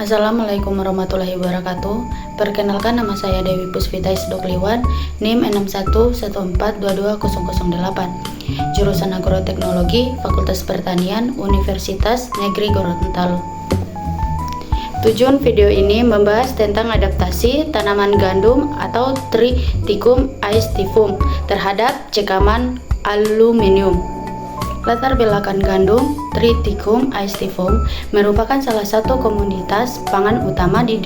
Assalamualaikum warahmatullahi wabarakatuh. Perkenalkan, nama saya Dewi Puspita Isdokliwan, NIM 6114220008, jurusan Agroteknologi, Fakultas Pertanian, Universitas Negeri Gorontalo. Tujuan video ini membahas tentang adaptasi tanaman gandum atau Triticum aestivum terhadap cekaman aluminium. Latar belakang gandum Triticum aestivum merupakan salah satu komoditas pangan utama di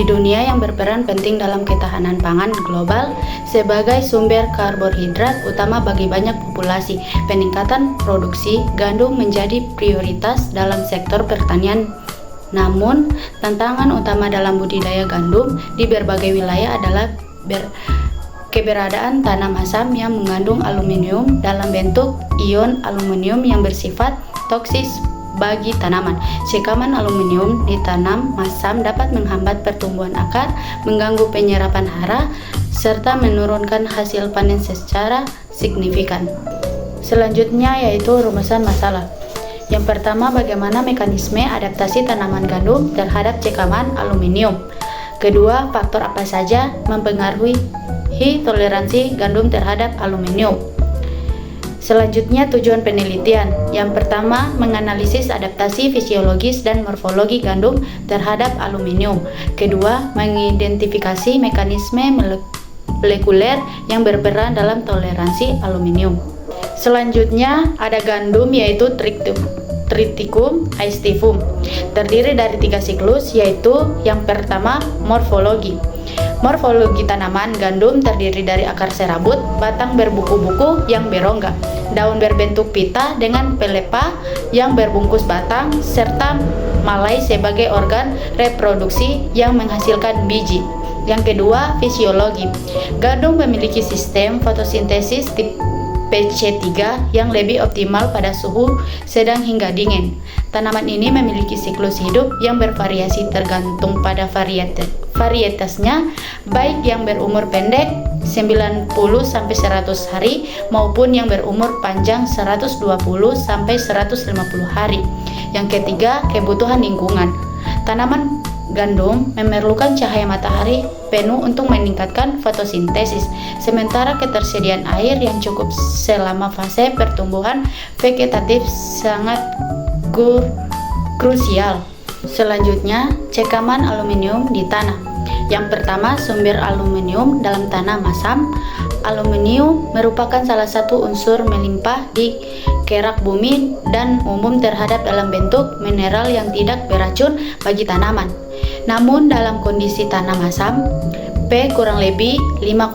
dunia yang berperan penting dalam ketahanan pangan global sebagai sumber karbohidrat utama bagi banyak populasi. Peningkatan produksi gandum menjadi prioritas dalam sektor pertanian. Namun, tantangan utama dalam budidaya gandum di berbagai wilayah adalah keberadaan tanam asam yang mengandung aluminium dalam bentuk ion aluminium yang bersifat toksis bagi tanaman. Cekaman aluminium di tanam asam dapat menghambat pertumbuhan akar, mengganggu penyerapan hara, serta menurunkan hasil panen secara signifikan. Selanjutnya yaitu rumusan masalah. Yang pertama, bagaimana mekanisme adaptasi tanaman gandum terhadap cekaman aluminium. Kedua, faktor apa saja mempengaruhi toleransi gandum terhadap aluminium. Selanjutnya, tujuan penelitian. Yang pertama, menganalisis adaptasi fisiologis dan morfologi gandum terhadap aluminium. Kedua, mengidentifikasi mekanisme molekuler yang berperan dalam toleransi aluminium. Selanjutnya, ada gandum yaitu Triticum aestivum. Terdiri dari 3 siklus, yaitu yang pertama, morfologi. Morfologi tanaman gandum terdiri dari akar serabut, batang berbuku-buku yang berongga, daun berbentuk pita dengan pelepah yang berbungkus batang, serta malai sebagai organ reproduksi yang menghasilkan biji. Yang kedua, fisiologi. Gandum memiliki sistem fotosintesis tipe PC3 yang lebih optimal pada suhu sedang hingga dingin. Tanaman ini memiliki siklus hidup yang bervariasi tergantung pada varietasnya, baik yang berumur pendek 90-100 hari maupun yang berumur panjang 120-150 hari. Yang ketiga, kebutuhan lingkungan. Tanaman gandum memerlukan cahaya matahari penuh untuk meningkatkan fotosintesis, sementara ketersediaan air yang cukup selama fase pertumbuhan vegetatif sangat krusial. Selanjutnya, cekaman aluminium di tanah. Yang pertama, sumber aluminium dalam tanah masam. Aluminium merupakan salah satu unsur melimpah di kerak bumi dan umum terhadap dalam bentuk mineral yang tidak beracun bagi tanaman. Namun dalam kondisi tanah masam, P kurang lebih 5,5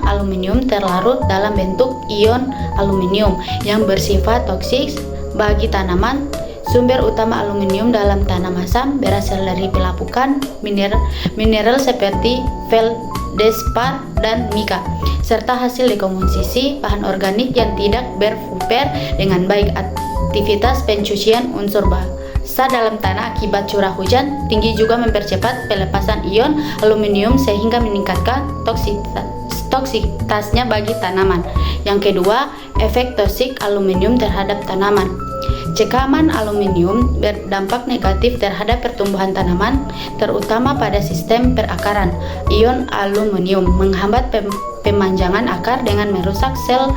aluminium terlarut dalam bentuk ion aluminium yang bersifat toksik bagi tanaman. Sumber utama aluminium dalam tanah masam berasal dari pelapukan mineral seperti feldspar dan mika, serta hasil dekomposisi bahan organik yang tidak berfungsi dengan baik. Aktivitas pencucian unsur basa dalam tanah akibat curah hujan tinggi juga mempercepat pelepasan ion aluminium sehingga meningkatkan toksitasnya bagi tanaman. Yang kedua, efek toksik aluminium terhadap tanaman. Cekaman aluminium berdampak negatif terhadap pertumbuhan tanaman, terutama pada sistem perakaran. Ion aluminium menghambat pemanjangan akar dengan merusak sel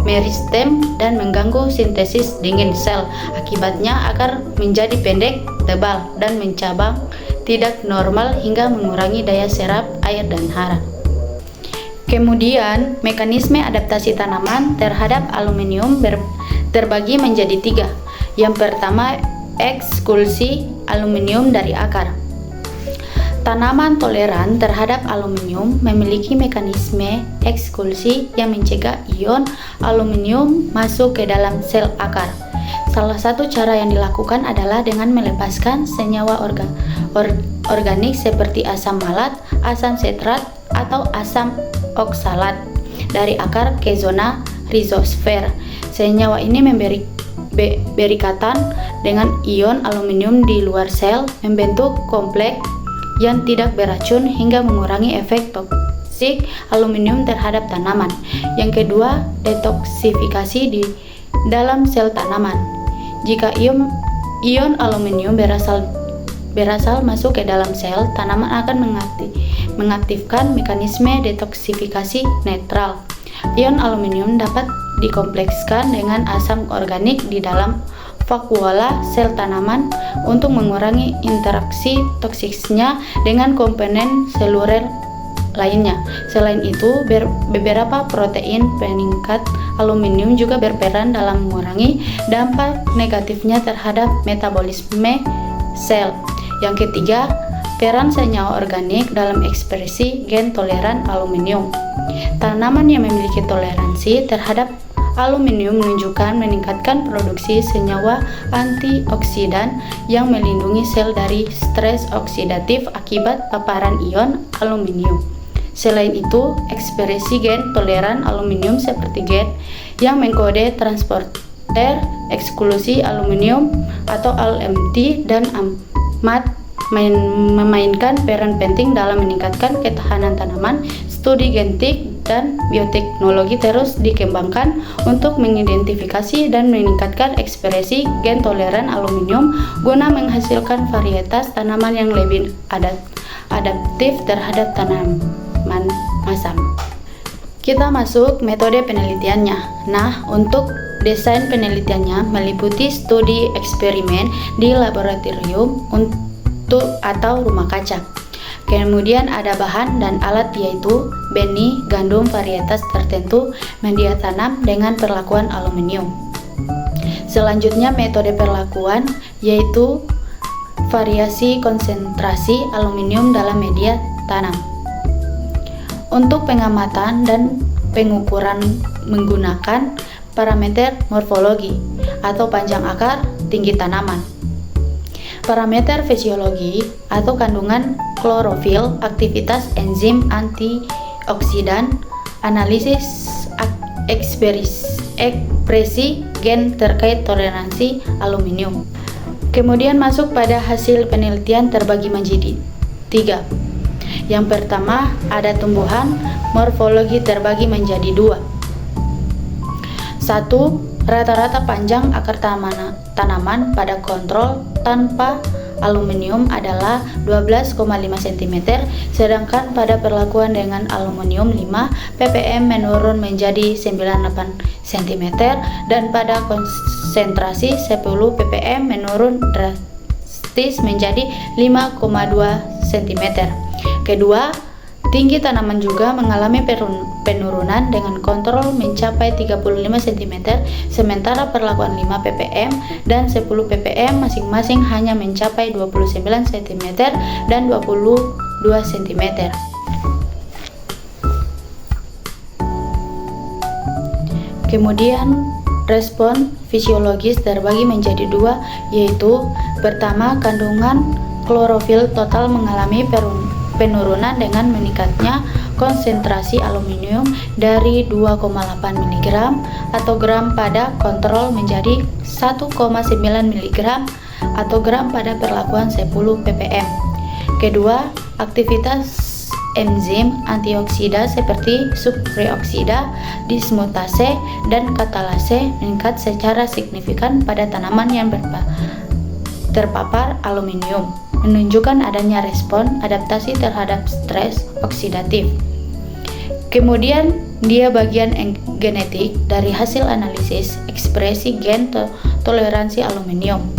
meristem dan mengganggu sintesis dingin sel. Akibatnya akar menjadi pendek, tebal, dan mencabang tidak normal hingga mengurangi daya serap air dan hara. Kemudian, mekanisme adaptasi tanaman terhadap aluminium terbagi menjadi 3. Yang pertama, eksklusi aluminium dari akar. Tanaman toleran terhadap aluminium memiliki mekanisme eksklusi yang mencegah ion aluminium masuk ke dalam sel akar. Salah satu cara yang dilakukan adalah dengan melepaskan senyawa organik seperti asam malat, asam sitrat, atau asam oksalat dari akar ke zona rizosfer. Senyawa ini memberi ikatan dengan ion aluminium di luar sel, membentuk kompleks yang tidak beracun hingga mengurangi efek toksik aluminium terhadap tanaman. Yang kedua, detoksifikasi di dalam sel tanaman. Jika ion aluminium berasal berasal masuk ke dalam sel, tanaman akan mengaktifkan mekanisme detoksifikasi netral. Ion aluminium dapat dikomplekskan dengan asam organik di dalam vakuola sel tanaman untuk mengurangi interaksi toksiknya dengan komponen seluler lainnya. Selain itu, beberapa protein peningkat aluminium juga berperan dalam mengurangi dampak negatifnya terhadap metabolisme sel. Yang ketiga, peran senyawa organik dalam ekspresi gen toleran aluminium. Tanaman yang memiliki toleransi terhadap aluminium meningkatkan produksi senyawa antioksidan yang melindungi sel dari stres oksidatif akibat paparan ion aluminium. Selain itu, ekspresi gen toleran aluminium seperti gen yang mengkode transporter eksklusi aluminium atau ALMT dan amat memainkan peran penting dalam meningkatkan ketahanan tanaman. Studi genetik dan bioteknologi terus dikembangkan untuk mengidentifikasi dan meningkatkan ekspresi gen toleran aluminium guna menghasilkan varietas tanaman yang lebih adaptif terhadap tanaman masam. Kita masuk metode penelitiannya. Nah, untuk desain penelitiannya meliputi studi eksperimen di laboratorium atau rumah kaca. Kemudian ada bahan dan alat, yaitu benih gandum varietas tertentu media tanam dengan perlakuan aluminium. Selanjutnya metode perlakuan, yaitu variasi konsentrasi aluminium dalam media tanam. Untuk pengamatan dan pengukuran menggunakan parameter morfologi atau panjang akar, tinggi tanaman. Parameter fisiologi atau kandungan klorofil, aktivitas enzim antioksidan, analisis ekspresi gen terkait toleransi aluminium. Kemudian masuk pada hasil penelitian terbagi menjadi 3. Yang pertama, ada tumbuhan, morfologi terbagi menjadi 2. 1. Rata-rata panjang akar tanaman pada kontrol tanpa aluminium adalah 12,5 cm, sedangkan pada perlakuan dengan aluminium 5 ppm menurun menjadi 98 cm, dan pada konsentrasi 10 ppm menurun drastis menjadi 5,2 cm. Kedua, tinggi tanaman juga mengalami penurunan dengan kontrol mencapai 35 cm, sementara perlakuan 5 ppm dan 10 ppm masing-masing hanya mencapai 29 cm dan 22 cm. Kemudian, respon fisiologis terbagi menjadi 2, yaitu pertama, kandungan klorofil total mengalami penurunan dengan meningkatnya konsentrasi aluminium dari 2,8 mg atau gram pada kontrol menjadi 1,9 mg atau gram pada perlakuan 10 ppm. Kedua, aktivitas enzim antioksida seperti subreoksida, dismutase, dan katalase meningkat secara signifikan pada tanaman yang terpapar aluminium, menunjukkan adanya respon adaptasi terhadap stres oksidatif. Kemudian, dia bagian genetik dari hasil analisis ekspresi gen toleransi aluminium,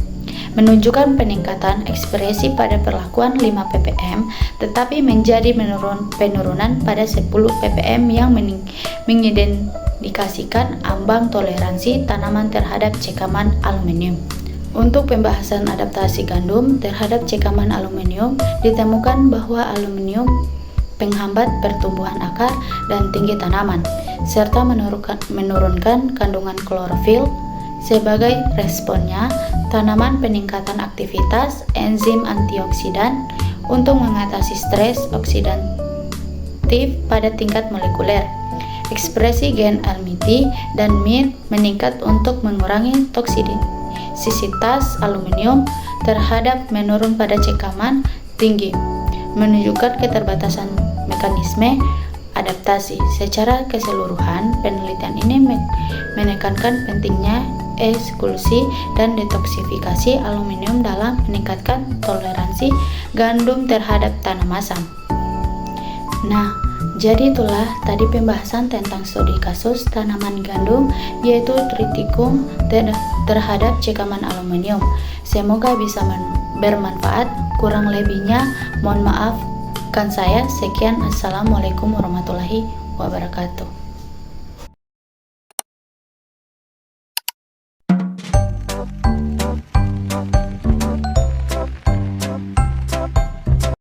menunjukkan peningkatan ekspresi pada perlakuan 5 ppm, tetapi menjadi penurunan pada 10 ppm yang mengindikasikan ambang toleransi tanaman terhadap cekaman aluminium. Untuk pembahasan adaptasi gandum terhadap cekaman aluminium, ditemukan bahwa aluminium penghambat pertumbuhan akar dan tinggi tanaman, serta menurunkan kandungan klorofil. Sebagai responnya, tanaman peningkatan aktivitas enzim antioksidan untuk mengatasi stres oksidatif pada tingkat molekuler. Ekspresi gen ALMT dan MIT meningkat untuk mengurangi toksisitas aluminium terhadap menurun pada cekaman tinggi, menunjukkan keterbatasan mekanisme adaptasi. Secara keseluruhan, penelitian ini menekankan pentingnya eksklusi dan detoksifikasi aluminium dalam meningkatkan toleransi gandum terhadap tanam masam. Nah, jadi itulah tadi pembahasan tentang studi kasus tanaman gandum, yaitu Triticum terhadap cekaman aluminium. Semoga bisa bermanfaat. Kurang lebihnya mohon maaf kan saya. Sekian, assalamualaikum warahmatullahi wabarakatuh.